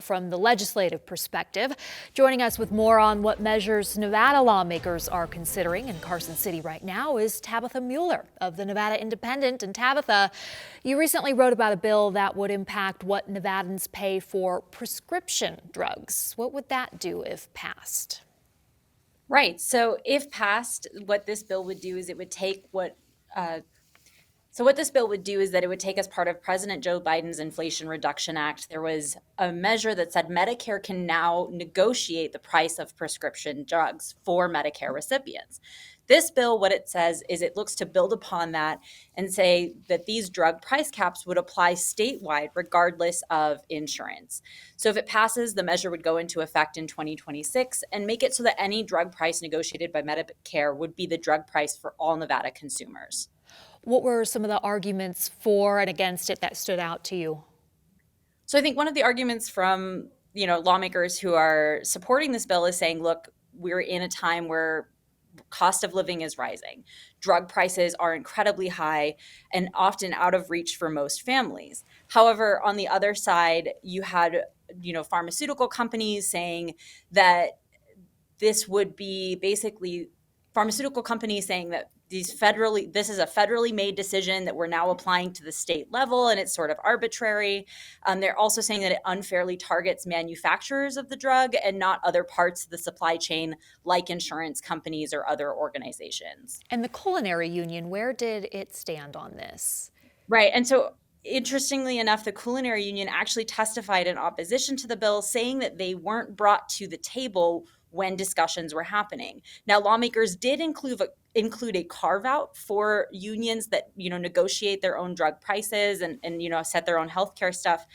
from the legislative perspective. Joining us with more on what measures Nevada lawmakers are considering in Carson City right now is Tabitha Mueller of the Nevada Independent. And Tabitha, you recently wrote about a bill that would impact what Nevadans pay for prescription drugs. What would that do if passed? Right. So if passed, what this bill would do is it would take what this bill would do is that it would take as part of President Joe Biden's Inflation Reduction Act. There was a measure that said Medicare can now negotiate the price of prescription drugs for Medicare recipients. This bill, what it says is it looks to build upon that and say that these drug price caps would apply statewide regardless of insurance. So if it passes, the measure would go into effect in 2026 and make it so that any drug price negotiated by Medicare would be the drug price for all Nevada consumers. What were some of the arguments for and against it that stood out to you? So I think one of the arguments from, lawmakers who are supporting this bill is saying, look, we're in a time where cost of living is rising. Drug prices are incredibly high and often out of reach for most families. However, on the other side, you had, pharmaceutical companies saying that this would be basically pharmaceutical companies saying that this is a federally made decision that we're now applying to the state level, and it's sort of arbitrary. They're also saying that it unfairly targets manufacturers of the drug and not other parts of the supply chain, like insurance companies or other organizations. And the Culinary Union, where did it stand on this? Right. And so, interestingly enough, the Culinary Union actually testified in opposition to the bill, saying that they weren't brought to the table when discussions were happening. Now, lawmakers did include a carve out for unions that, negotiate their own drug prices and set their own healthcare stuff.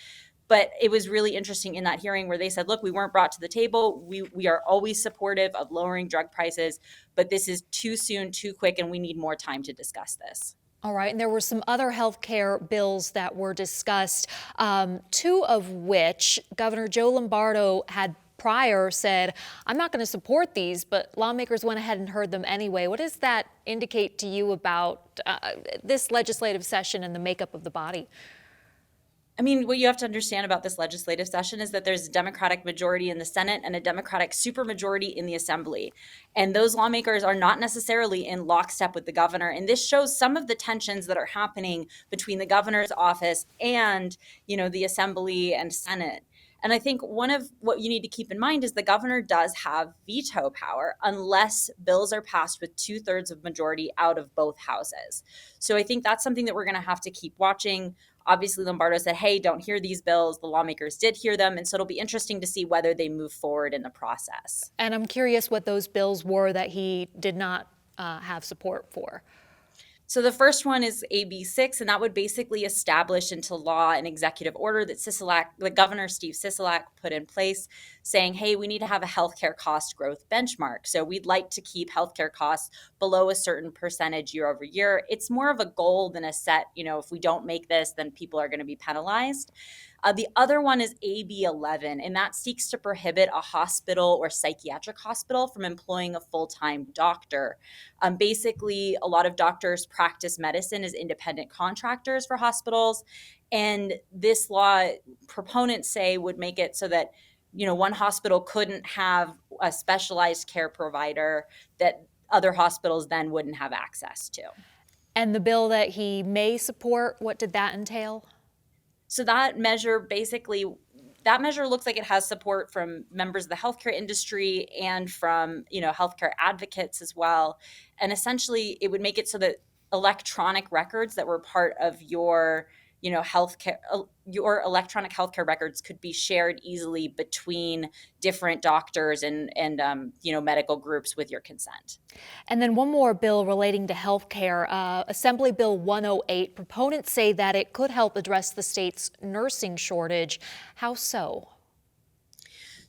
But it was really interesting in that hearing where they said, look, we weren't brought to the table. We are always supportive of lowering drug prices, but this is too soon, too quick, and we need more time to discuss this. All right, and there were some other health care bills that were discussed, two of which Governor Joe Lombardo had prior said, I'm not going to support these, but lawmakers went ahead and heard them anyway. What does that indicate to you about this legislative session and the makeup of the body? I mean, what you have to understand about this legislative session is that there's a Democratic majority in the Senate and a Democratic supermajority in the Assembly. And those lawmakers are not necessarily in lockstep with the governor. And this shows some of the tensions that are happening between the governor's office and, the Assembly and Senate. And I think one of what you need to keep in mind is the governor does have veto power unless bills are passed with 2/3 of majority out of both houses. So I think that's something that we're going to have to keep watching. Obviously, Lombardo said, hey, don't hear these bills. The lawmakers did hear them. And so it'll be interesting to see whether they move forward in the process. And I'm curious what those bills were that he did not have support for. So the first one is AB 6, and that would basically establish into law an executive order that the Governor Steve Sisolak put in place, saying, hey, we need to have a healthcare cost growth benchmark. So we'd like to keep healthcare costs below a certain percentage year over year. It's more of a goal than a set, if we don't make this, then people are going to be penalized. The other one is AB 11, and that seeks to prohibit a hospital or psychiatric hospital from employing a full-time doctor. Basically, a lot of doctors practice medicine as independent contractors for hospitals, and this law, proponents say, would make it so that one hospital couldn't have a specialized care provider that other hospitals then wouldn't have access to. And the bill that he may support, what did that entail? So that measure looks like it has support from members of the healthcare industry and from, healthcare advocates as well. And essentially, it would make it so that electronic records that were part of your, healthcare, your electronic healthcare records could be shared easily between different doctors and medical groups with your consent. And then one more bill relating to health care, Assembly Bill 108. Proponents say that it could help address the state's nursing shortage. How so?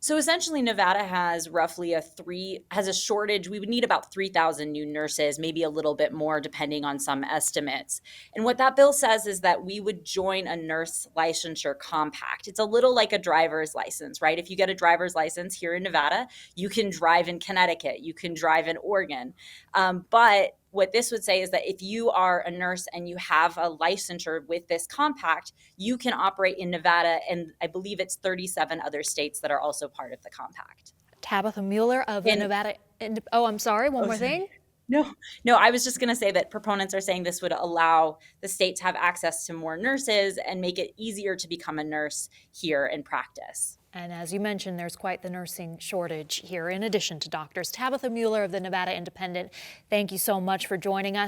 So essentially, Nevada has a shortage. We would need about 3,000 new nurses, maybe a little bit more depending on some estimates. And what that bill says is that we would join a nurse licensure compact. It's a little like a driver's license, right? If you get a driver's license here in Nevada, you can drive in Connecticut, you can drive in Oregon. But what this would say is that if you are a nurse and you have a licensure with this compact, you can operate in Nevada, and I believe it's 37 other states that are also part of the compact. Tabitha Mueller of the Nevada. Oh, I'm sorry. One more thing. No, I was just going to say that proponents are saying this would allow the state to have access to more nurses and make it easier to become a nurse here in practice. And as you mentioned, there's quite the nursing shortage here in addition to doctors. Tabitha Mueller of the Nevada Independent, thank you so much for joining us.